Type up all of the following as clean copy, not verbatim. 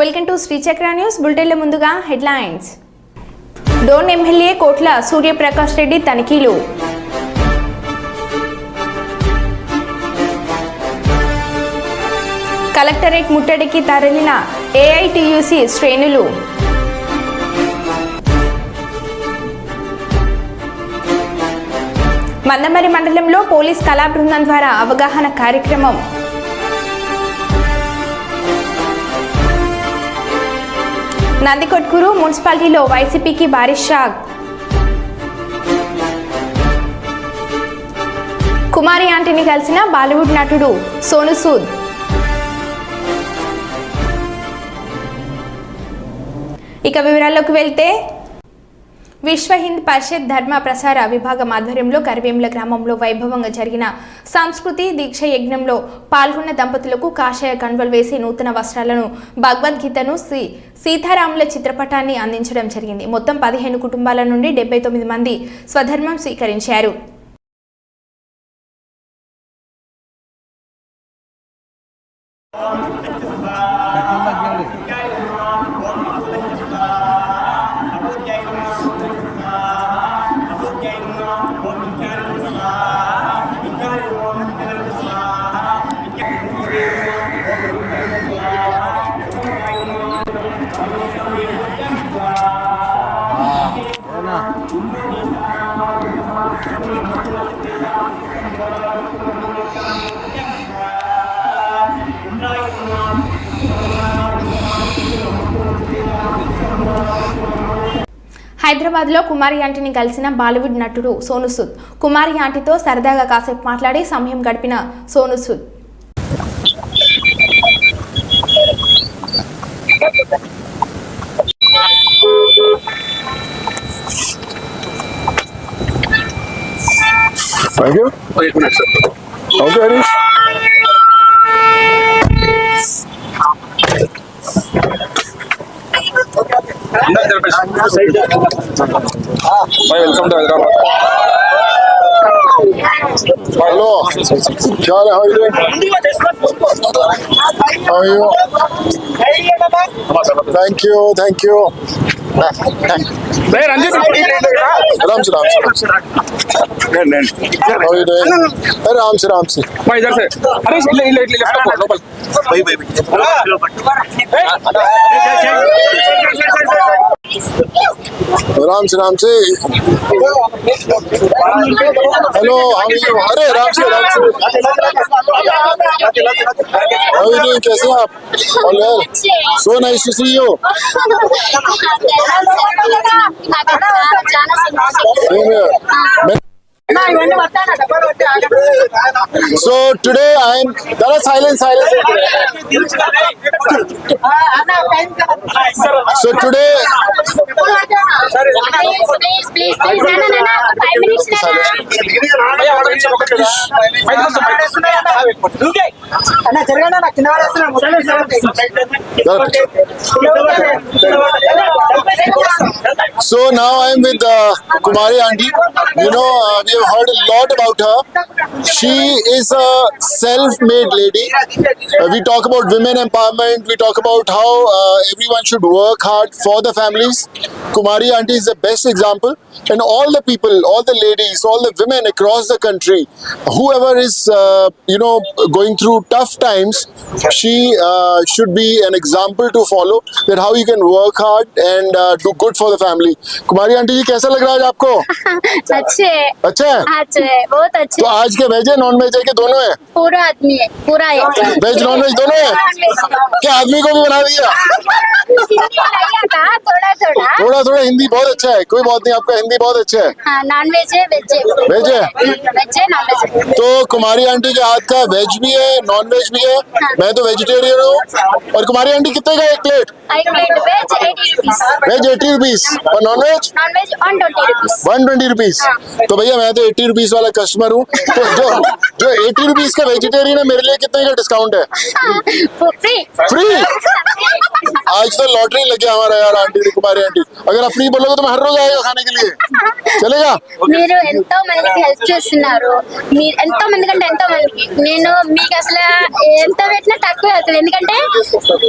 Welcome to Srichakra news. బులెటిన్ల ముందుగా headlines. Dhone MLA కోట్ల సూర్యప్రకాష్ రెడ్డి తనిఖీలు. కలెక్టరేట్ ముట్టడికి తరలిన ఏఐటియుసి శ్రేణులు. మందమరి మండలంలో పోలీస్ కళా బృందం ద్వారా అవగాహన కార్యక్రమం. నందికొట్కూరు మున్సిపాలిటీలో వైసీపీకి భారీ షాక్. కుమారి ఆంటీని కలిసిన బాలీవుడ్ నటుడు సోను సూద్. ఇక వివరాల్లోకి వెళ్తే, విశ్వ హింద్ పరిషత్ ధర్మ ప్రసార విభాగం ఆధ్వర్యంలో కరివేముల గ్రామంలో వైభవంగా జరిగిన సంస్కృతి దీక్ష యజ్ఞంలో పాల్గొన్న దంపతులకు కాషాయ కండువలు వేసి నూతన వస్త్రాలను, భగవద్గీతను, సీతారాముల చిత్రపటాన్ని అందించడం జరిగింది. మొత్తం 15 కుటుంబాల నుండి 79 మంది స్వధర్మం స్వీకరించారు. హైదరాబాద్లో కుమారి ఆంటీని కలిసిన బాలీవుడ్ నటుడు సోను సూద్. కుమారి ఆంటీతో సరదాగా కాసేపు మాట్లాడి సమయం గడిపిన Sonu Sood Thank you. Wait a minute, sir. Okay, Harish. Welcome to Hyderabad. Hello. How are you doing? How are you? Thank you. Thank you. Ram से How are you doing? Ram से भाई इधर से अरे लेफ्ट को लोकल भाई राम से हेलो अरे राम से How are you doing? कैसे हैं आप? All well? So nice to see you. Same here. So today I am silence. So today please 5 minutes So now I am with Kumari aunty. You know, we have heard a lot about her. She is a self-made lady. We talk about women empowerment. We talk about how everyone should work hard for the families. Kumari aunty is the best example. And all the people, all the ladies, all the women across the country, whoever is, going through tough times, she should be an example to follow, that how you can work hard and do good for the family. Kumari aunty जी, कैसा लग रहा है आज आपको? अच्छे है, बहुत अच्छे. तो आज के वेज है, नॉन वेज है कि दोनों है? पूरा आदमी है, पूरा है. वेज नॉन वेज दोनों है? क्या आदमी को भी बना दिया? थोड़ा हिंदी बहुत अच्छा है. कोई बात नहीं, आपका हिंदी बहुत अच्छा है. नॉन वेज है, वेज है, वेज है. वेज है, नॉन वेज है. तो कुमारी आंटी के हाथ का वेज भी है, नॉन वेज भी है. मैं तो वेजिटेरियन हूँ. और कुमारी आंटी कितने का एक प्लेट? एक plate veg 80 rupees. Veg 80 rupees और नॉन वेज 120 रुपीस. 120 रुपीस. तो भैया मैं तो 80 रुपीस वाला कस्टमर हूँ. तो जो 80 रुपीस का वेजिटेरियन है, मेरे लिए कितने का डिस्काउंट है? फ्री. आज तो लॉटरी लग गया हमारा यार आंटी, कुमारी आंटी. अगर आप फ्री बोलोगे तो मैं हर रोज आएगा खाने के लिए. चलेगा? మీరు ఎంతో మందికి హెల్ప్ చేస్తున్నారు. మీరు ఎంతో మంది కంటే ఎంతో మందికి నేను మీకు అసలు ఎంత పెట్టినా తక్కువ అవుతుంది. ఎందుకంటే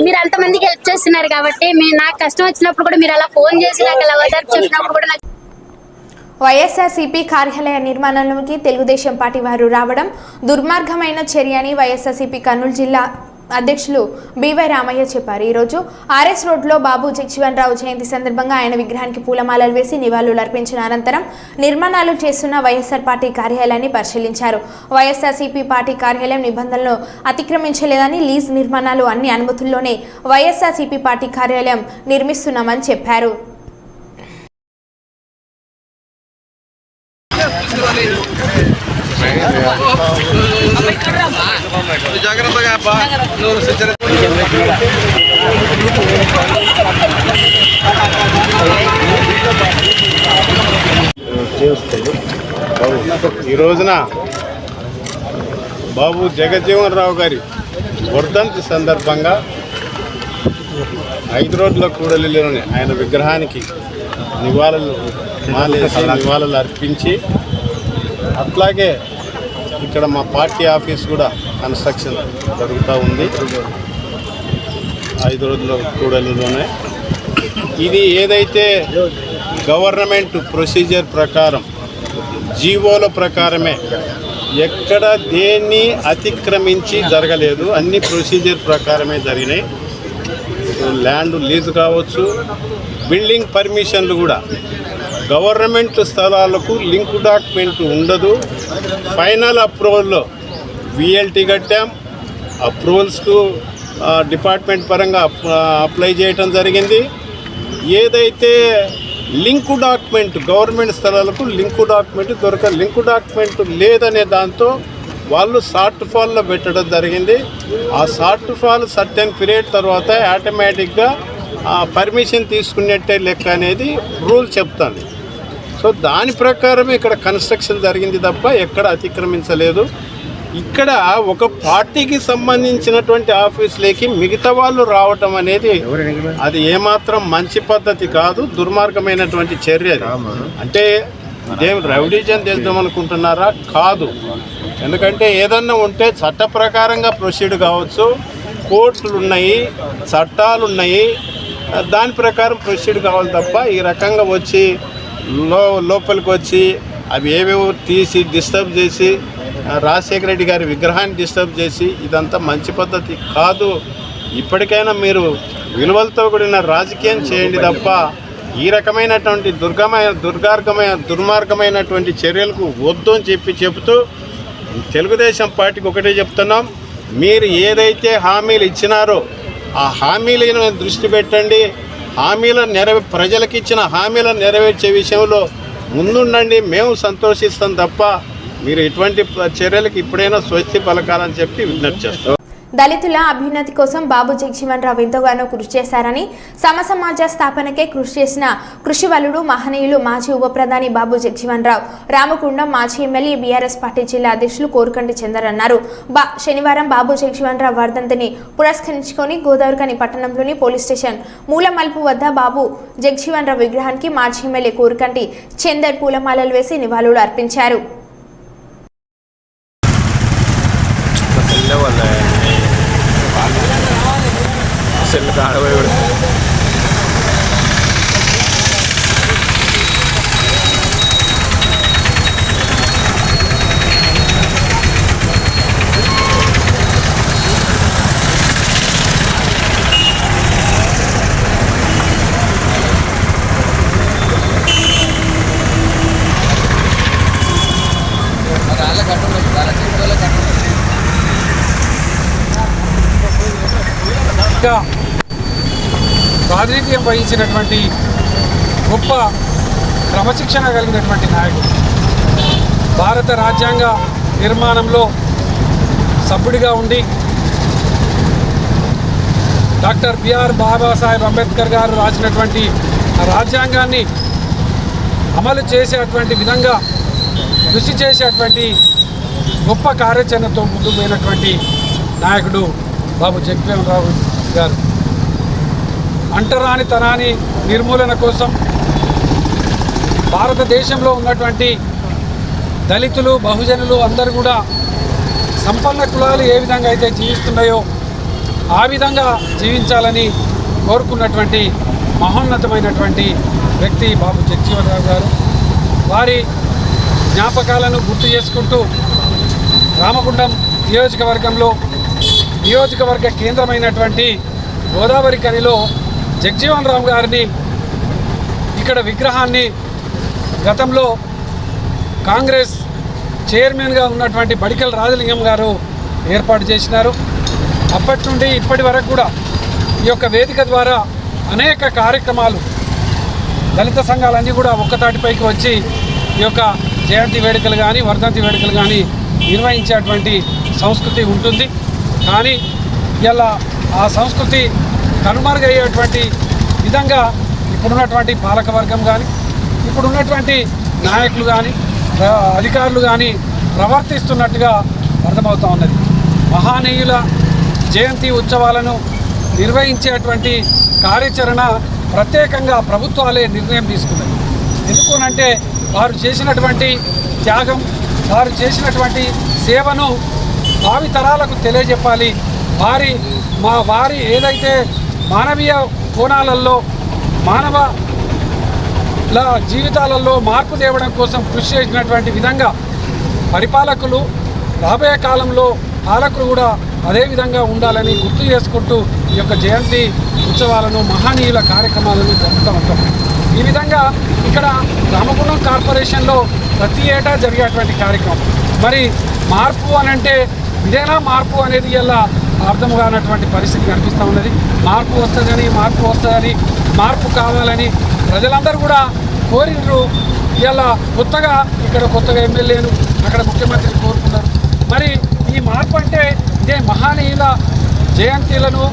మీరు అంత మందికి హెల్ప్ చేస్తున్నారు కాబట్టి నాకు కష్టం వచ్చినప్పుడు కూడా మీరు అలా ఫోన్ చేసి నాకు అలా ఓదార్పు చెప్పినప్పుడు కూడా నాకు వైఎస్ఆర్సీపీ కార్యాలయ నిర్మాణంలోకి తెలుగుదేశం పార్టీ వారు రావడం దుర్మార్గమైన చర్య అని వైఎస్ఆర్సీపీ కర్నూలు జిల్లా అధ్యక్షులు బివై రామయ్య చెప్పారు. ఈరోజు ఆర్ఎస్ రోడ్లో బాబు జగజీవన్ రావు జయంతి సందర్భంగా ఆయన విగ్రహానికి పూలమాలలు వేసి నివాళులు అర్పించిన అనంతరం నిర్మాణాలు చేస్తున్న వైఎస్ఆర్ పార్టీ కార్యాలయాన్ని పరిశీలించారు. వైఎస్ఆర్సీపీ పార్టీ కార్యాలయం నిబంధనలను అతిక్రమించలేదని, లీజ్ నిర్మాణాలు అన్ని అనుమతుల్లోనే వైఎస్ఆర్సీపీ పార్టీ కార్యాలయం నిర్మిస్తున్నామని చెప్పారు. ఈ రోజున బాబు జగజ్జీవన్ రావు గారి వర్ధంతి సందర్భంగా 5 రోడ్ల కూడలిలోని ఆయన విగ్రహానికి నివాళులు అర్పించి, అట్లాగే ఇక్కడ మా పార్టీ ఆఫీస్ కూడా కన్స్ట్రక్షన్ జరుగుతూ ఉంది 5 రోడ్ల కూడలిలోనే. ఇది ఏదైతే గవర్నమెంట్ ప్రొసీజర్ ప్రకారం, జీవోల ప్రకారమే, ఎక్కడ దేన్ని అతిక్రమించి జరగలేదు, అన్ని ప్రొసీజర్ ప్రకారమే జరిగినాయి. ల్యాండ్ లీజు కావచ్చు, బిల్డింగ్ పర్మిషన్లు కూడా గవర్నమెంట్ స్థలాలకు లింక్ డాక్యుమెంట్ ఉండదు. ఫైనల్ అప్రూవల్లో విఎల్టీ కట్టాం, అప్రూవల్స్కు డిపార్ట్మెంట్ పరంగా అప్లై చేయటం జరిగింది. ఏదైతే లింక్ డాక్యుమెంట్, గవర్నమెంట్ స్థలాలకు లింక్ డాక్యుమెంట్ లేదనే దాంతో వాళ్ళు షార్ట్ ఫాల్లో పెట్టడం జరిగింది. ఆ షార్ట్ ఫాల్ సర్టెన్ పీరియడ్ తర్వాత ఆటోమేటిక్గా పర్మిషన్ తీసుకున్నట్టే లెక్క అనేది రూల్ చెప్తుంది. సో దాని ప్రకారం ఇక్కడ కన్స్ట్రక్షన్ జరిగింది తప్ప ఎక్కడ అతిక్రమించలేదు. ఇక్కడ ఒక పార్టీకి సంబంధించినటువంటి ఆఫీసులకి మిగతా వాళ్ళు రావటం అనేది అది ఏమాత్రం మంచి పద్ధతి కాదు, దుర్మార్గమైనటువంటి చర్య. అంటే ఇదేం రౌడీజన్ చేద్దాం అనుకుంటున్నారా? కాదు. ఎందుకంటే ఏదన్నా ఉంటే చట్ట ప్రకారంగా ప్రొసీడ్ కావచ్చు, కోర్టులు ఉన్నాయి, చట్టాలు ఉన్నాయి, దాని ప్రకారం ప్రొసీడ్ కావాలి తప్ప ఈ రకంగా వచ్చి లోపలికి వచ్చి అవి ఏవేవో తీసి డిస్టర్బ్ చేసి రాజశేఖర రెడ్డి గారి విగ్రహాన్ని డిస్టర్బ్ చేసి ఇదంతా మంచి పద్ధతి కాదు. ఇప్పటికైనా మీరు విలువలతో కూడిన రాజకీయం చేయండి తప్ప ఈ రకమైనటువంటి దుర్మార్గమైనటువంటి చర్యలకు వద్దు అని చెప్తూ తెలుగుదేశం పార్టీకి ఒకటే చెప్తున్నాం, మీరు ఏదైతే హామీలు ఇచ్చినారో ఆ హామీలను దృష్టి పెట్టండి. ప్రజలకు ఇచ్చిన హామీలను నెరవేర్చే విషయంలో ముందుండండి. మేము సంతోషిస్తాం తప్ప మీరు ఇటువంటి చర్యలకు ఇప్పుడైనా స్వస్తి పలకాలని చెప్పి విజ్ఞప్తి చేస్తాం. దళితుల అభ్యున్నతి కోసం బాబు జగజీవన్ రావు ఎంతగానో కృషి చేశారని, సమాజ స్థాపనకే కృషి చేసిన కృషివలుడు మహనీయులు మాజీ ఉప ప్రధాని బాబు జగజీవన్ రావు రామకుండం మాజీ ఎమ్మెల్యే బీఆర్ఎస్ పార్టీ జిల్లా అధ్యక్షులు కోరుకంటి చందర్ అన్నారు. శనివారం బాబు జగజీవన్ రావు వర్ధంతిని పురస్కరించుకొని గోదావరిఖని పట్టణంలోని పోలీస్ స్టేషన్ మూలమల్పు వద్ద బాబు జగజీవన్ రావు విగ్రహానికి మాజీ ఎమ్మెల్యే కోరుకంటి చందర్ పూలమాలలు వేసి నివాళులు అర్పించారు. ప్రాతినిధ్యం వహించినటువంటి గొప్ప క్రమశిక్షణ కలిగినటువంటి నాయకుడు. భారత రాజ్యాంగ నిర్మాణంలో సభ్యుడిగా ఉండి డాక్టర్ బిఆర్ బాబాసాహెబ్ అంబేద్కర్ గారు రాసినటువంటి రాజ్యాంగాన్ని అమలు చేసేటువంటి విధంగా కృషి చేసేటువంటి గొప్ప కార్యాచరణతో ముందుకు పోయినటువంటి నాయకుడు బాబు జగజీవన్ రావు గారు. అంటరానితనాన్ని నిర్మూలన కోసం భారతదేశంలో ఉన్నటువంటి దళితులు బహుజనులు అందరూ కూడా సంపన్న కులాలు ఏ విధంగా అయితే జీవిస్తున్నాయో ఆ విధంగా జీవించాలని కోరుకున్నటువంటి మహోన్నతమైనటువంటి వ్యక్తి బాబు జగజీవన్ రామ్ గారు. వారి జ్ఞాపకాలను గుర్తు చేసుకుంటూ రామగుండం నియోజకవర్గంలో నియోజకవర్గ కేంద్రమైనటువంటి గోదావరి కనిలో జగజీవన్ రామ్ గారిని ఇక్కడ విగ్రహాన్ని గతంలో కాంగ్రెస్ చైర్మన్గా ఉన్నటువంటి బడికల రాజలింగం గారు ఏర్పాటు చేసినారు. అప్పటి నుండి ఇప్పటి వరకు కూడా ఈ యొక్క వేదిక ద్వారా అనేక కార్యక్రమాలు దళిత సంఘాలన్నీ కూడా ఒక్కతాటిపైకి వచ్చి ఈ యొక్క జయంతి వేడుకలు కానీ వర్ధంతి వేడుకలు కానీ నిర్వహించేటువంటి సంస్కృతి ఉంటుంది. కానీ ఇలా ఆ సంస్కృతి కనుమరుగయ్యేటువంటి విధంగా ఇప్పుడున్నటువంటి పాలకవర్గం కానీ ఇప్పుడున్నటువంటి నాయకులు కానీ అధికారులు కానీ ప్రవర్తిస్తున్నట్టుగా అర్థమవుతూ ఉన్నది. మహానీయుల జయంతి ఉత్సవాలను నిర్వహించేటువంటి కార్యాచరణ ప్రత్యేకంగా ప్రభుత్వాలే నిర్ణయం తీసుకున్నాయి. ఎందుకనంటే వారు చేసినటువంటి త్యాగం, వారు చేసినటువంటి సేవను భావితరాలకు తెలియజెప్పాలి. వారి ఏదైతే మానవీయ కోణాలలో మానవ జీవితాలలో మార్పు తేవడం కోసం కృషి చేసినటువంటి విధంగా పరిపాలకులు రాబోయే కాలంలో పాలకులు కూడా అదే విధంగా ఉండాలని గుర్తు చేసుకుంటూ ఈ యొక్క జయంతి ఉత్సవాలను మహనీయుల కార్యక్రమాలను జరుపుతూ ఉంటాం. ఈ విధంగా ఇక్కడ రామగుండం కార్పొరేషన్లో ప్రతి ఏటా జరిగేటువంటి కార్యక్రమం. మరి మార్పు అనంటే ఇదేనా మార్పు అనేది ఇలా అర్థం కానటువంటి పరిస్థితి కనిపిస్తూ ఉన్నది. మార్పు వస్తుందని మార్పు కావాలని ప్రజలందరూ కూడా కోరినరు. ఇలా కొత్తగా ఎమ్మెల్యేలు అక్కడ ముఖ్యమంత్రి కోరుకున్నారు. మరి ఈ మార్పు అంటే ఇదే మహానీయుల జయంతిలను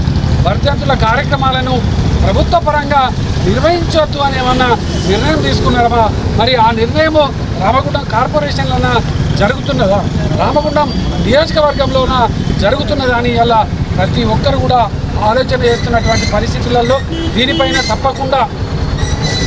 వర్ధంతుల కార్యక్రమాలను ప్రభుత్వ పరంగా నిర్వహించవద్దు అని ఏమన్నా నిర్ణయం తీసుకున్నారమ్మా? మరి ఆ నిర్ణయము రామగుండం కార్పొరేషన్లోన జరుగుతున్నదా, రామగుండం నియోజకవర్గంలోన జరుగుతున్నదా అని ఇలా ప్రతి ఒక్కరు కూడా ఆలోచన చేస్తున్నటువంటి పరిస్థితులలో దీనిపైన తప్పకుండా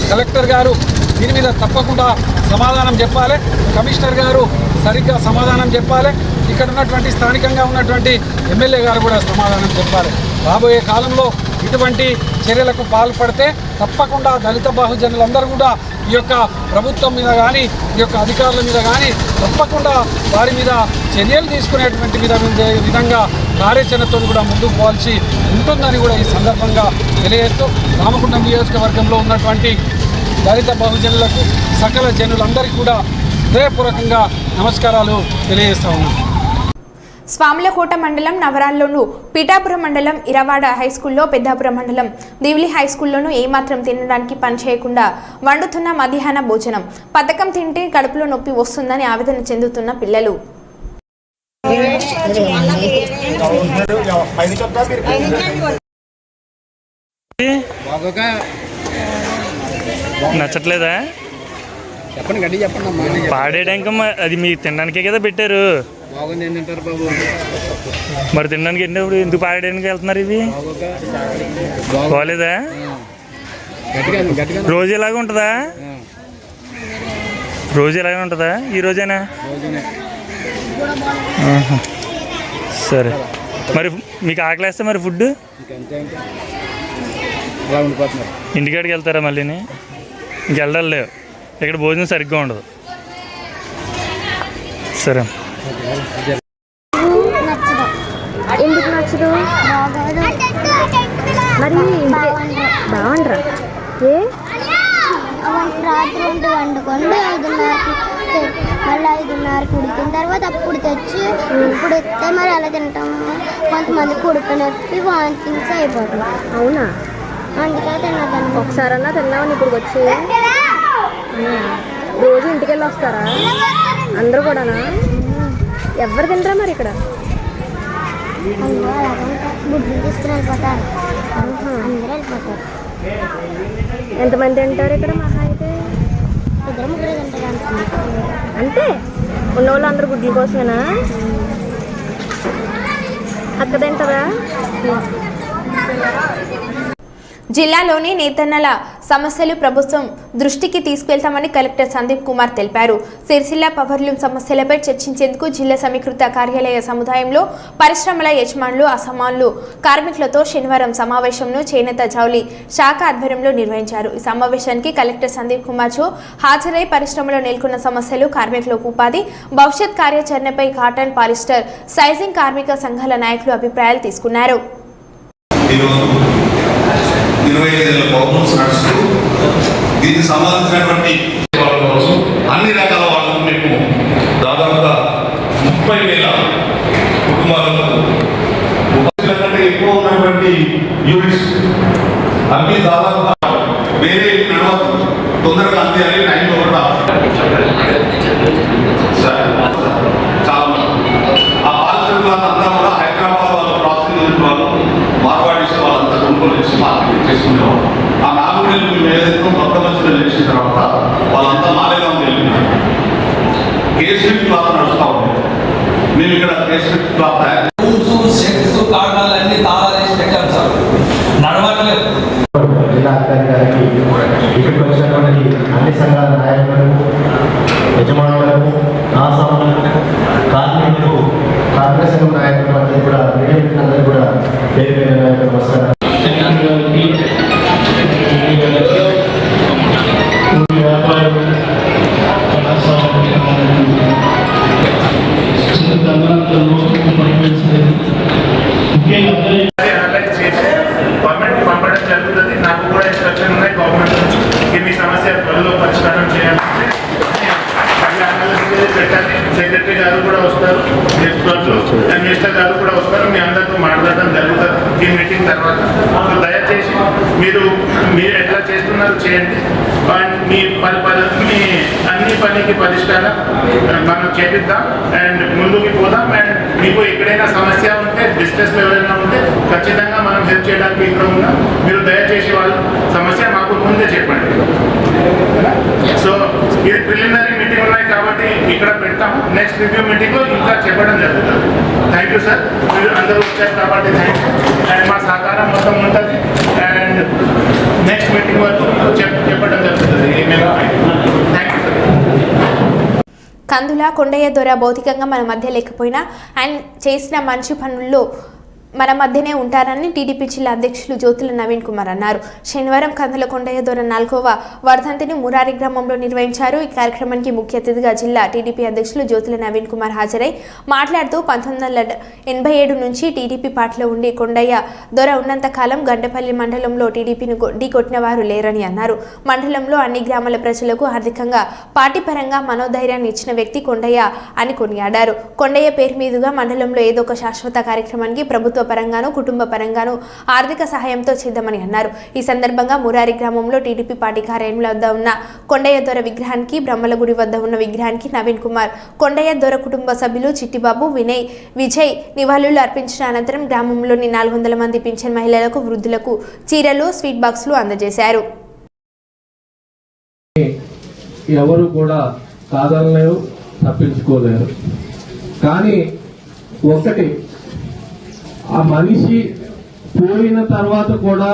కలెక్టర్ గారు దీని మీద తప్పకుండా సమాధానం చెప్పాలి. కమిషనర్ గారు సరిగ్గా సమాధానం చెప్పాలి. ఇక్కడ ఉన్నటువంటి స్థానికంగా ఉన్నటువంటి ఎమ్మెల్యే గారు కూడా సమాధానం చెప్పాలి. రాబోయే కాలంలో ఇటువంటి చర్యలకు పాల్పడితే తప్పకుండా దళిత బహుజనులందరూ కూడా ఈ యొక్క ప్రభుత్వం మీద కానీ ఈ యొక్క అధికారుల మీద కానీ తప్పకుండా వారి మీద చర్యలు తీసుకునేటువంటి విధంగా కార్యాచరణతో కూడా ముందుకు పోవాల్సి ఉంటుందని కూడా ఈ సందర్భంగా తెలియజేస్తూ రామగుండం నియోజకవర్గంలో ఉన్నటువంటి దళిత బహుజనులకు సకల జనులందరికీ కూడా హృదయపూర్వకంగా నమస్కారాలు తెలియజేస్తా ఉన్నాను. స్వాములకోట మండలం నవరాల్లోను పిఠాపురం మండలం ఇరవాడ హైస్కూల్లో పెద్దాపురం మండలం దివిలి హైస్కూల్లోనూ ఏమాత్రం తినడానికి పని చేయకుండా వండుతున్న మధ్యాహ్న భోజనం పథకం తింటే కడుపులో నొప్పి వస్తుందని ఆవేదన చెందుతున్న పిల్లలు. నచ్చట్లేదా? చెప్పండి, గడ్డి చెప్పండి. పాడేయడానికి అది మీకు తినడానికే కదా పెట్టారు. బాగుంది ఏంటంటారు బాబు? మరి తినడానికి ఎందుకు పాడేయడానికి వెళ్తున్నారు? ఇవి బాగోలేదా? రోజు ఇలాగే ఉంటుందా? రోజు ఇలాగే ఉంటుందా? ఈ రోజేనా? సరే. మరి మీకు ఆకలేస్తే మరి ఫుడ్ ఇంటికాడికి వెళ్తారా? మళ్ళీని ఇంకెళ్ళాలి లేవు. ఇక్కడ భోజనం సరిగ్గా ఉండదు. సరే. ఎందుకు నచ్చదు? మరి బాగుండరా? రాత్రి వండుకొని 5:30కి మళ్ళీ 5:30కి ఉడికిన తర్వాత అప్పుడు తెచ్చి ఇప్పుడు ఎత్తే మరి అలా తింటాము. కొంతమంది కుడుపు నొప్పి వామిటింగ్స్ అయిపోతుంది. అవునా? అందుకే తిన్నదాన్ని. ఒకసారన్నా తిన్నామని ఇప్పుడు వచ్చి రోజు ఇంటికి వెళ్ళి వస్తారా అందరూ కూడానా? ఎవరు తినరా మరి ఇక్కడ? గుడ్లు తీసుకుని వెళ్ళిపోతారు. అందరూ వెళ్ళిపోతారు. ఎంతమంది తింటారు ఇక్కడ? మహా అయితే 2-3 తింటారు. అంటే ఉన్న వాళ్ళు అందరూ గుడ్ల కోసమేనా? అక్క తింటారా? జిల్లాలోని నేతన్నల సమస్యలు ప్రభుత్వం దృష్టికి తీసుకెళ్తామని కలెక్టర్ సందీప్ కుమార్ తెలిపారు. సిరిసిల్ల పవర్లూమ్ సమస్యలపై చర్చించేందుకు జిల్లా సమీకృత కార్యాలయ సముదాయంలో పరిశ్రమల యజమానులు, అసమానులు, కార్మికులతో శనివారం సమావేశంను చేనేత జౌళి శాఖ ఆధ్వర్యంలో నిర్వహించారు. ఈ సమావేశానికి కలెక్టర్ సందీప్ కుమార్ చో హాజరై పరిశ్రమలో నెలకొన్న సమస్యలు, కార్మికులకు ఉపాధి, భవిష్యత్ కార్యాచరణపై కాటన్, పాలిస్టర్, సైజింగ్ కార్మిక సంఘాల నాయకులు అభిప్రాయాలు తీసుకున్నారు. 25 పౌర్ణమ్స్ నడుస్తూ దీనికి సంబంధించినటువంటి వాళ్ళ కోసం అన్ని రకాల వాళ్ళకు మేము దాదాపుగా 30,000 కుటుంబాలకు కంటే ఎక్కువ ఉన్నటువంటి యూనిట్స్ అన్ని దాదాపుగా వేరే తొందరగా అంతే అని టైంలో కూడా చాలా ఆ పారిశ్రామిక అంతా కూడా హైదరాబాద్ వాళ్ళు ప్రాసెసింగ్ వాళ్ళు మార్వాడీస్ వాళ్ళంతా కొనుగోలు చేసి మార్కెటింగ్ చేసుకునేవాళ్ళు. ఆ 4 నెలలు మేము ఏదైతే కొత్త మధ్యలో చేసిన తర్వాత వాళ్ళంతా మాలేగాం వెళ్ళినారు. కేసీపీ క్లాత్ నడుస్తూ ఉంది. మేము ఇక్కడ కేసీపీ క్లాత్ కారణాలన్నీ తాళాలేసి పెట్టారు సార్, నడవట్లేదు. జిల్లా అధికారి గారికి, ఇక్కడికి వచ్చినటువంటి అన్ని సంఘాల నాయకులకు, యజమానులకు, ఆసాములకు, కార్మికులకు, కార్మిక సంఘం నాయకులకు అందరూ కూడా అందరూ కూడా పేరు పేరు నమస్కారం. గవర్నమెంట్ పంపడం జరుగుతుంది. నాకు కూడా ఇన్స్ట్రక్షన్ ఉన్నాయి గవర్నమెంట్ నుంచి, మీ సమస్య త్వరలో పరిష్కారం చేయాలంటే పెట్టాలి. సెక్రటరీ గారు కూడా వస్తారు, మినిస్టర్ గారు కూడా వస్తారు. మీ అందరితో మాట్లాడడం జరుగుతుంది ఈ మీటింగ్ తర్వాత. దయచేసి మీరు ఎట్లా చేస్తున్నారు చేయండి. మీ అన్ని పనికి పరిష్కారం మనం చేపిద్దాం అండ్ ముందుకు పోదాం. అండ్ మీకు ఎక్కడైనా సమస్య ఉంటే, డిస్ట్రెస్లో ఎవరైనా ఉంటే ఖచ్చితంగా మనం హెల్ప్ చేయడానికి ఇక్కడ ఉన్నాం. మీరు దయచేసి వాళ్ళ సమస్య మాకు ముందే చెప్పండి. సో ఇది ప్రిలిమినరీ మీటింగ్ ఉన్నాయి కాబట్టి ఇక్కడ పెడతాము. నెక్స్ట్ రివ్యూ మీటింగ్లో ఇంకా చెప్పడం జరుగుతుంది. థ్యాంక్ యూ సార్, మీరు అందరూ వచ్చారు కాబట్టి థ్యాంక్ యూ. అండ్ మా సహకారం మొత్తం ఉంటుంది. అండ్ నెక్స్ట్ మీటింగ్ వరకు చెప్పడం జరుగుతుంది. Thank you sir. Kandula Kondaiah దొర భౌతికంగా మన మధ్య లేకపోయినా ఆయన చేసిన మంచి పనుల్లో మన మధ్యనే ఉంటారని టీడీపీ జిల్లా అధ్యక్షులు జ్యోతుల నవీన్ కుమార్ అన్నారు. శనివారం కందుల కొండయ్య దొర 4వ వర్ధంతిని మురారి గ్రామంలో నిర్వహించారు. ఈ కార్యక్రమానికి ముఖ్య అతిథిగా జిల్లా టీడీపీ అధ్యక్షులు జ్యోతుల నవీన్ కుమార్ హాజరై మాట్లాడుతూ 1987 నుంచి టీడీపీ పార్టీలో ఉండి కొండయ్య దొర ఉన్నంత కాలం గండపల్లి మండలంలో టీడీపీని ఢీకొట్టిన వారు లేరని అన్నారు. మండలంలో అన్ని గ్రామాల ప్రజలకు ఆర్థికంగా, పార్టీ పరంగా మనోధైర్యాన్ని ఇచ్చిన వ్యక్తి కొండయ్య అని కొనియాడారు. కొండయ్య పేరు మీదుగా మండలంలో ఏదో ఒక శాశ్వత కార్యక్రమానికి ప్రభుత్వ పరంగాను, కుటుంబ పరంగాను ఆర్థిక సహాయంతో చేద్దామని అన్నారు. ఈ సందర్భంగా మురారి గ్రామంలో టీడీపీ పార్టీ కార్యాలయం వద్ద ఉన్న కొండయ్య దొర విగ్రహానికి, బ్రహ్మలగుడి వద్ద ఉన్న విగ్రహానికి నవీన్ కుమార్, కొండయ్య దొర కుటుంబ సభ్యులు చిట్టిబాబు, విజయ్ నివాళులు అర్పించిన అనంతరం గ్రామంలోని 400 మంది పింఛన్ మహిళలకు, వృద్ధులకు చీరలు, స్వీట్ బాక్సులు అందజేశారు. ఎవరు కూడా కాదనలేరు, తప్పించుకోలేరు. కానీ ఒకటి, ఆ మనిషి పోయిన తర్వాత కూడా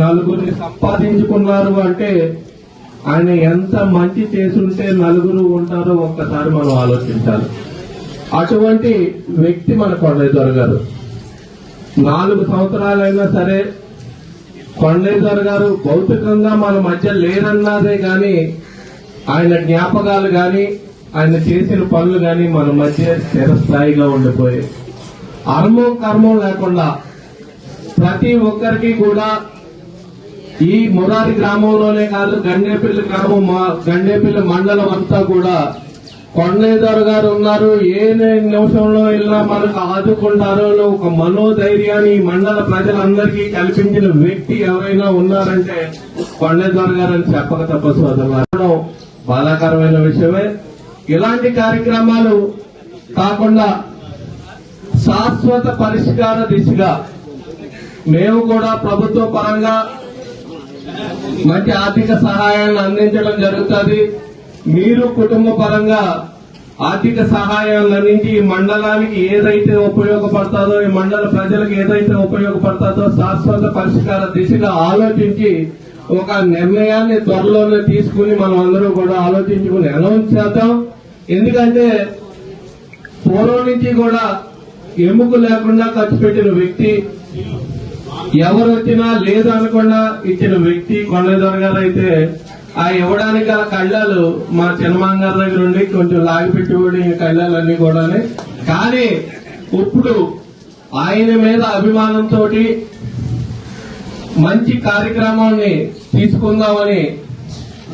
నలుగురిని సంపాదించుకున్నారు అంటే ఆయన ఎంత మంచి చేసుంటే నలుగురు ఉంటారో ఒక్కసారి మనం ఆలోచించాలి. అటువంటి వ్యక్తి మన కొండయ్య దొర గారు. 4 సంవత్సరాలైనా సరే కొండయ్య దొర గారు భౌతికంగా మన మధ్య లేరన్నదే గాని ఆయన జ్ఞాపకాలు గాని ఆయన చేసిన పనులు గాని మన మధ్య స్థిరస్థాయిగా ఉండిపోయాయి. అర్మం కర్మం లేకుండా ప్రతి ఒక్కరికి కూడా ఈ మురారి గ్రామంలోనే కాదు, గండేపల్లి గ్రామం, గండేపల్లి మండలం అంతా కూడా కొండయ్య దొర గారు ఉన్నారు, ఏ నిమిషంలో వెళ్ళినా మనకు ఆదుకుంటారో ఒక మనోధైర్యాన్ని ఈ మండల ప్రజలందరికీ కల్పించిన వ్యక్తి ఎవరైనా ఉన్నారంటే కొండయ్య దొర గారు అని చెప్పక తప్పదు. బాధాకరమైన విషయమే. ఇలాంటి కార్యక్రమాలు కాకుండా శాశ్వత పరిష్కార దిశగా మేము కూడా ప్రభుత్వ పరంగా మంచి ఆర్థిక సహాయాన్ని అందించడం జరుగుతుంది. మీరు కుటుంబ పరంగా ఆర్థిక సహాయాలు అందించి ఈ మండలానికి ఏదైతే ఉపయోగపడుతుందో, ఈ మండల ప్రజలకు ఏదైతే ఉపయోగపడుతుందో శాశ్వత పరిష్కార దిశగా ఆలోచించి ఒక నిర్ణయాన్ని త్వరలోనే తీసుకుని మనం అందరూ కూడా ఆలోచించుకుని అనౌన్స్ చేద్దాం. ఎందుకంటే పూర్వం నుంచి కూడా ఎముక లేకుండా ఖర్చు పెట్టిన వ్యక్తి, ఎవరు వచ్చినా లేదు అనకుండా ఇచ్చిన వ్యక్తి కొండదొర గారు అయితే ఆ ఇవ్వడానికి గల కళ్ళాలు మా చిన్నమాంగ గారి దగ్గర ఉండి కొంచెం లాగిపెట్టుబడి కళ్ళాలన్నీ కూడా. కానీ ఇప్పుడు ఆయన మీద అభిమానంతో మంచి కార్యక్రమాన్ని తీసుకుందామని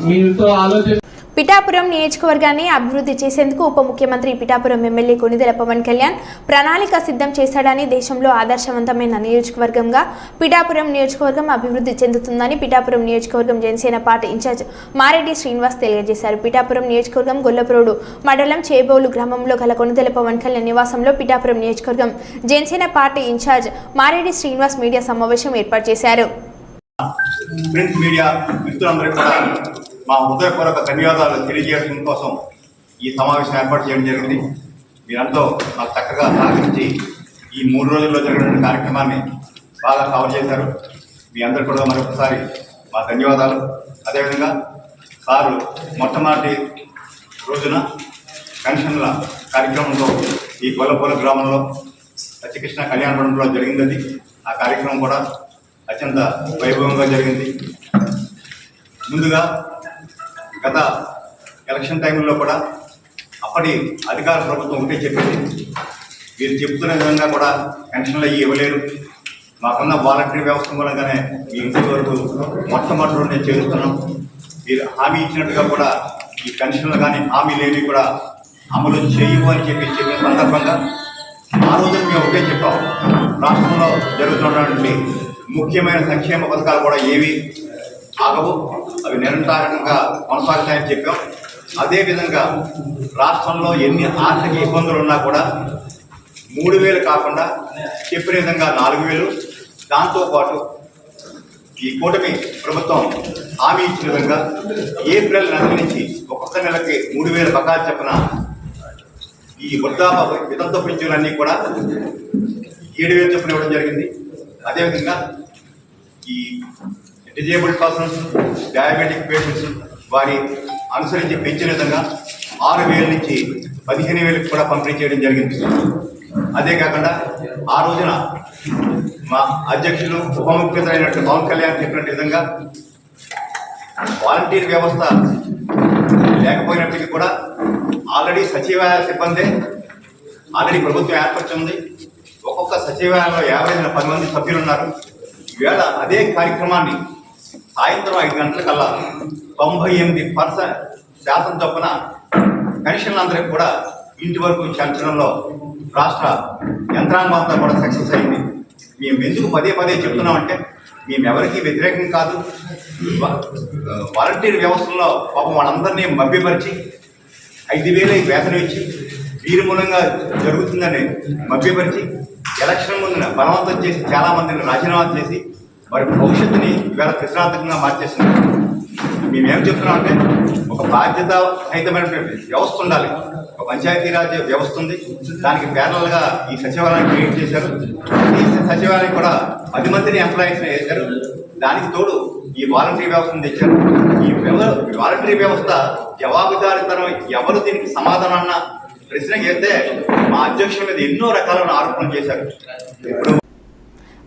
మీతో ఆలోచన. పిఠాపురం నియోజకవర్గాన్ని అభివృద్ధి చేసేందుకు ఉప ముఖ్యమంత్రి పిఠాపురం ఎమ్మెల్యే కొనిదెల పవన్ కళ్యాణ్ ప్రణాళిక సిద్ధం చేశాడని, దేశంలో ఆదర్శవంతమైన నియోజకవర్గంగా పిఠాపురం నియోజకవర్గం అభివృద్ధి చెందుతుందని పిఠాపురం నియోజకవర్గం జనసేన పార్టీ ఇన్ఛార్జ్ మారెడ్డి శ్రీనివాస్ తెలియజేశారు. పిఠాపురం నియోజకవర్గం గొల్లప్రోడు మండలం చేబోలు గ్రామంలో గల కొనిదెల పవన్ కళ్యాణ్ నివాసంలో పిఠాపురం నియోజకవర్గం Janasena party incharge Mareddy Srinivas media సమావేశం ఏర్పాటు చేశారు. ప్రింట్ మీడియా మిత్రులందరికీ కూడా మా హృదయపూర్వక ధన్యవాదాలు తెలియజేయడం కోసం ఈ సమావేశం ఏర్పాటు చేయడం జరిగింది. మీరంతా నాకు చక్కగా సహకరించి ఈ 3 రోజుల్లో జరిగిన కార్యక్రమాన్ని బాగా కవర్ చేశారు. మీ అందరికీ కూడా మరొకసారి మా ధన్యవాదాలు. అదేవిధంగా సారు మొట్టమొదటి రోజున పెన్షన్ల కార్యక్రమంలో ఈ గొల్లపూల గ్రామంలో సత్యకృష్ణ కళ్యాణ మండపంలో జరిగింది. ఆ కార్యక్రమం కూడా అత్యంత వైభవంగా జరిగింది. ముందుగా గత ఎలక్షన్ టైంలో కూడా అప్పటి అధికార ప్రభుత్వం ఉంటే చెప్పింది, మీరు చెప్తున్న విధంగా కూడా పెన్షన్లు అయ్యి ఇవ్వలేరు, మాకున్న వాలంటరీ వ్యవస్థ మూలంగానే మీ ఇంటి వరకు మొట్టమొదటి నేను చేస్తున్నాం, మీరు హామీ ఇచ్చినట్టుగా కూడా ఈ పెన్షన్లు కానీ హామీలు ఏవి కూడా అమలు చేయవు అని చెప్పిన సందర్భంగా ఆ రోజు మేము ఒకటే చెప్పాం, రాష్ట్రంలో జరుగుతున్నటువంటి ముఖ్యమైన సంక్షేమ పథకాలు కూడా ఏవి ఆగవు, అవి నిరంతరంగా కొనసాగుతాయని చెప్పాం. అదేవిధంగా రాష్ట్రంలో ఎన్ని ఆర్థిక ఇబ్బందులు ఉన్నా కూడా 3,000 కాకుండా చెప్పిన విధంగా 4,000, దాంతోపాటు ఈ కూటమి ప్రభుత్వం హామీ ఇచ్చిన విధంగా ఏప్రిల్ నెల నుంచి ఒక్కొక్క నెలకి 3,000 బకాయిలు చెప్పిన ఈ వృద్ధాప్య వితంతు పింఛన్లన్నీ కూడా 7,000 చొప్పున ఇవ్వడం జరిగింది. అదేవిధంగా ఈ డిజేబుల్డ్ పర్సన్స్, డయాబెటిక్ పేషెంట్స్ వారి అనుసరించి పెంచిన విధంగా 6,000 నుంచి 15,000 కూడా పంపిణీ చేయడం జరిగింది. అదే కాకుండా ఆ రోజున మా అధ్యక్షులు ఉప ముఖ్యమంత్రి అయినట్టు పవన్ కళ్యాణ్ చెప్పినట్టు విధంగా వాలంటీర్ వ్యవస్థ లేకపోయినప్పటికీ కూడా ఆల్రెడీ సచివాలయ సిబ్బంది ఆల్రెడీ ప్రభుత్వం ఏర్పరిచింది. ఒక్కొక్క సచివాలయంలో 50 మంది సభ్యులు ఉన్నారు. ఈవేళ అదే కార్యక్రమాన్ని సాయంత్రం 5 గంటలకల్లా 98% చొప్పున పెన్షన్లందరికీ కూడా ఇంటి వరకు చేర్చడంలో రాష్ట్ర యంత్రాంగం అంతా కూడా సక్సెస్ అయింది. మేము ఎందుకు పదే చెప్తున్నామంటే మేము ఎవరికి వ్యతిరేకం కాదు. వాలంటీర్ వ్యవస్థలో పాపం వాళ్ళందరినీ మభ్యపరిచి 5,000 వేతనం ఇచ్చి వీరి మూలంగా జరుగుతుందని మభ్యపరిచి ఎలక్షన్ ముందున బలవంతం చేసి చాలామందిని రాజీనామా చేసి వారి భవిష్యత్తుని ఇవాళ ప్రశ్నార్థకంగా మార్చేస్తున్నారు. మేమేం చెప్తున్నామంటే ఒక బాధ్యతారహితమైనటువంటి వ్యవస్థ ఉండాలి. ఒక పంచాయతీరాజ్ వ్యవస్థ ఉంది, దానికి ప్యారల్గా ఈ సచివాలయం క్రియేట్ చేశారు. ఈ సచివాలయం కూడా 10 మందిని ఎంప్లాయీస్ని వేశారు. దానికి తోడు ఈ వాలంటరీ వ్యవస్థను తెచ్చారు. ఈ వాలంటరీ వ్యవస్థ జవాబుదారీతనం, ఎవరు దీనికి సమాధానం ప్రశ్న చేస్తే మా అధ్యక్షుల మీద ఎన్నో రకాలైన ఆరోపణలు చేశారు. ఇప్పుడు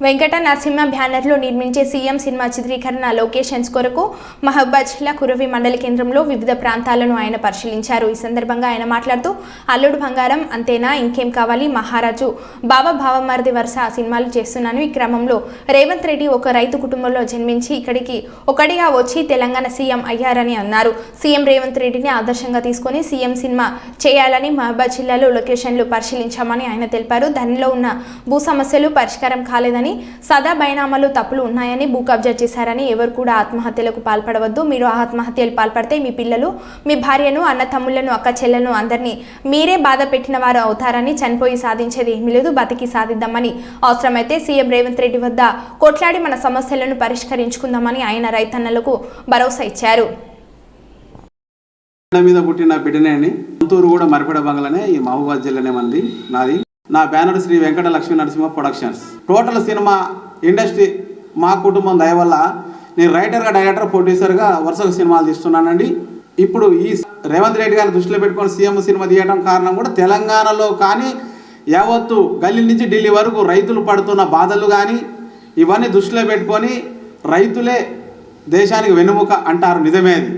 వెంకట నరసింహ బ్యానర్లో నిర్మించే సీఎం సినిమా చిత్రీకరణ లొకేషన్స్ కొరకు మహబాద్ జిల్లా కురవి మండల కేంద్రంలో వివిధ ప్రాంతాలను ఆయన పరిశీలించారు. ఈ సందర్భంగా ఆయన మాట్లాడుతూ అల్లుడు బంగారం, అంతేనా, ఇంకేం కావాలి, మహారాజు, బాబా భావమరిది వరుస సినిమాలు చేస్తున్నాను. ఈ క్రమంలో రేవంత్ రెడ్డి ఒక రైతు కుటుంబంలో జన్మించి ఇక్కడికి ఒకటిగా వచ్చి తెలంగాణ సీఎం అయ్యారని అన్నారు. సీఎం రేవంత్ రెడ్డిని ఆదర్శంగా తీసుకొని సీఎం సినిమా చేయాలని మహబాద్ జిల్లాలో లొకేషన్లు పరిశీలించామని ఆయన తెలిపారు. దానిలో ఉన్న భూ సమస్యలు పరిష్కారం కాలేదని, సదా బైనామాలు తప్పులు ఉన్నాయని, భూ కబ్జా చేశారని, ఎవరు కూడా ఆత్మహత్యలకు పాల్పడవద్దు, మీరు ఆత్మహత్యలు పాల్పడితే మీ పిల్లలు, మీ భార్యను, అన్న తమ్ముళ్లను, అక్క చెల్లెలను అందరినీ మీరే బాధ పెట్టిన వారు అవుతారని, చనిపోయి సాధించేది ఏమీ లేదు, బతికి సాధిద్దామని, అవసరమైతే సీఎం రేవంత్ రెడ్డి వద్ద కొట్లాడి మన సమస్యలను పరిష్కరించుకుందామని ఆయన రైతన్నలకు భరోసా ఇచ్చారు. మీద పుట్టిన బిడ్డనేని సొంతూరు కూడా మరిపెడ బంగ్లానే ఈ మహబూబాద్ జిల్లానే మంది నాది. నా banner Sri Venkata Lakshmi Narasimha productions. Total cinema industry మా కుటుంబం దయ వల్ల నేను రైటర్గా, డైరెక్టర్, ప్రొడ్యూసర్గా వరుసగా సినిమాలు తీస్తున్నానండి. ఇప్పుడు ఈ రేవంత్ రెడ్డి గారిని దృష్టిలో పెట్టుకొని సీఎం సినిమా తీయడం కారణం కూడా తెలంగాణలో కానీ యావత్తు గల్లీ నుంచి ఢిల్లీ వరకు రైతులు పడుతున్న బాధలు కానీ ఇవన్నీ దృష్టిలో పెట్టుకొని రైతులే దేశానికి వెన్నుముక అంటారు, నిజమేది.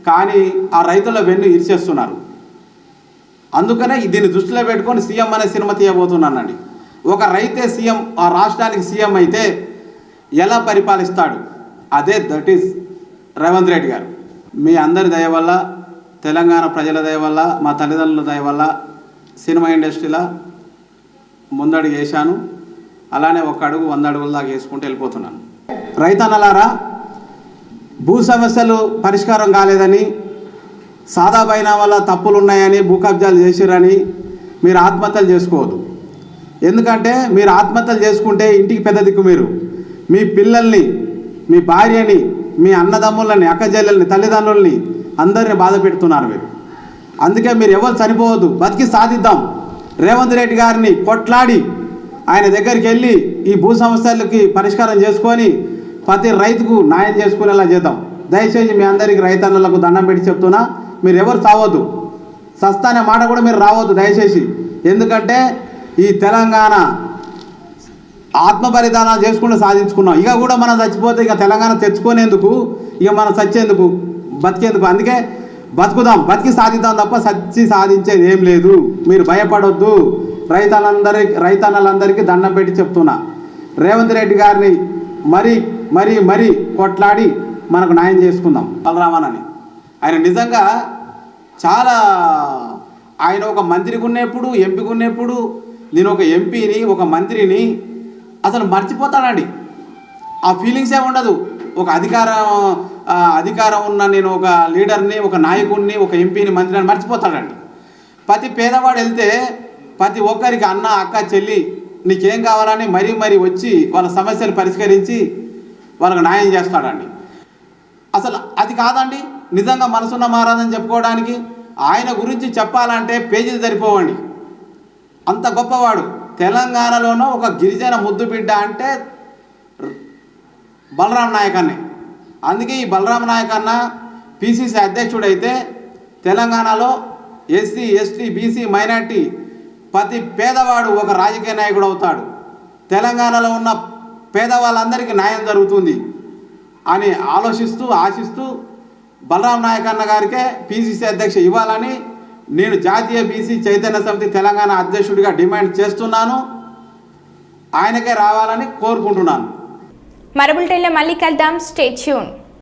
కానీ ఆ రైతుల వెన్ను ఇరిచేస్తున్నారు. అందుకనే దీన్ని దృష్టిలో పెట్టుకొని సీఎం అనే సినిమా తీయబోతున్నానండి. ఒక రైతే సీఎం, ఆ రాష్ట్రానికి సీఎం అయితే ఎలా పరిపాలిస్తాడు, అదే దట్ ఈస్ రేవంత్ రెడ్డి గారు. మీ అందరి దయ వల్ల, తెలంగాణ ప్రజల దయ వల్ల, మా తల్లిదండ్రుల దయ వల్ల సినిమా ఇండస్ట్రీలో ముందడుగు వేశాను. అలానే ఒక అడుగు 100 అడుగుల దాకా వేసుకుంటూ వెళ్ళిపోతున్నాను. రైతన్నలారా, భూ సమస్యలు పరిష్కారం కాలేదని, సాదా బైనా వల్ల తప్పులు ఉన్నాయని, భూ కబ్జాలు చేసిరని మీరు ఆత్మహత్యలు చేసుకోవద్దు. ఎందుకంటే మీరు ఆత్మహత్యలు చేసుకుంటే ఇంటికి పెద్ద దిక్కు. మీరు మీ పిల్లల్ని, మీ భార్యని, మీ అన్నదమ్ములని, అక్కచెల్లెల్ని, తల్లిదండ్రుల్ని అందరిని బాధ పెడుతున్నారు మీరు. అందుకే మీరు ఎవరు చనిపోవద్దు, బతికి సాధిద్దాం. రేవంత్ రెడ్డి గారిని కొట్లాడి ఆయన దగ్గరికి వెళ్ళి ఈ భూ సమస్యలకి పరిష్కారం చేసుకొని ప్రతి రైతుకు న్యాయం చేసుకునేలా చేద్దాం. దయచేసి మీ అందరికీ రైతన్నులకు దండం పెట్టి చెప్తున్నా, మీరు ఎవరు చావద్దు, సస్తా అనే మాట కూడా మీరు రావద్దు దయచేసి. ఎందుకంటే ఈ తెలంగాణ ఆత్మ బలిదానాలు చేసుకుంటూ సాధించుకున్నాం. ఇక కూడా మనం చచ్చిపోతే ఇక తెలంగాణ తెచ్చుకునేందుకు, ఇక మనం చచ్చేందుకు, బతికేందుకు. అందుకే బతికి సాధిద్దాం తప్ప సచ్చి సాధించేది ఏం లేదు. మీరు భయపడొద్దు. రైతన్నలందరికీ దండం పెట్టి చెప్తున్నా, రేవంత్ రెడ్డి గారిని మరీ కొట్లాడి మనకు న్యాయం చేసుకుందాం. బలరామన్ ఆయన నిజంగా చాలా, ఆయన ఒక మంత్రికి ఉన్నప్పుడు, ఎంపీకి ఉన్నప్పుడు, నేను ఒక ఎంపీని, ఒక మంత్రిని అసలు మర్చిపోతానండి. ఆ ఫీలింగ్సే ఉండదు. ఒక అధికారం ఉన్న నేను ఒక లీడర్ని, ఒక నాయకుడిని, ఒక ఎంపీని, మంత్రిని మర్చిపోతాడండి. ప్రతి పేదవాడు వెళ్తే ప్రతి ఒక్కరికి అన్న, అక్క, చెల్లి నీకేం కావాలని మరీ వచ్చి వాళ్ళ సమస్యలు పరిష్కరించి వాళ్ళకు న్యాయం చేస్తాడండి. అసలు అది కాదండి నిజంగా మనసున్న మారాదని చెప్పుకోవడానికి. ఆయన గురించి చెప్పాలంటే పేజీలు సరిపోవండి, అంత గొప్పవాడు. తెలంగాణలోనూ ఒక గిరిజన ముద్దు బిడ్డ అంటే బలరాం నాయక్ అన్నే. అందుకే ఈ బలరాం నాయక్ అన్న పిసిసి అధ్యక్షుడైతే తెలంగాణలో ఎస్సీ, ఎస్టీ, బీసీ, మైనార్టీ ప్రతి పేదవాడు ఒక రాజకీయ నాయకుడు అవుతాడు. తెలంగాణలో ఉన్న పేదవాళ్ళందరికీ న్యాయం జరుగుతుంది అని ఆశిస్తూ బలరాం నాయక్ అన్న గారికే పిసిసి అధ్యక్ష ఇవ్వాలని నేను జాతీయ బీసీ చైతన్య సమితి తెలంగాణ అధ్యక్షుడిగా డిమాండ్ చేస్తున్నాను. ఆయనకే రావాలని కోరుకుంటున్నాను. మరో బులెటిన్లో మళ్ళీ కలుద్దాం. Stay tune.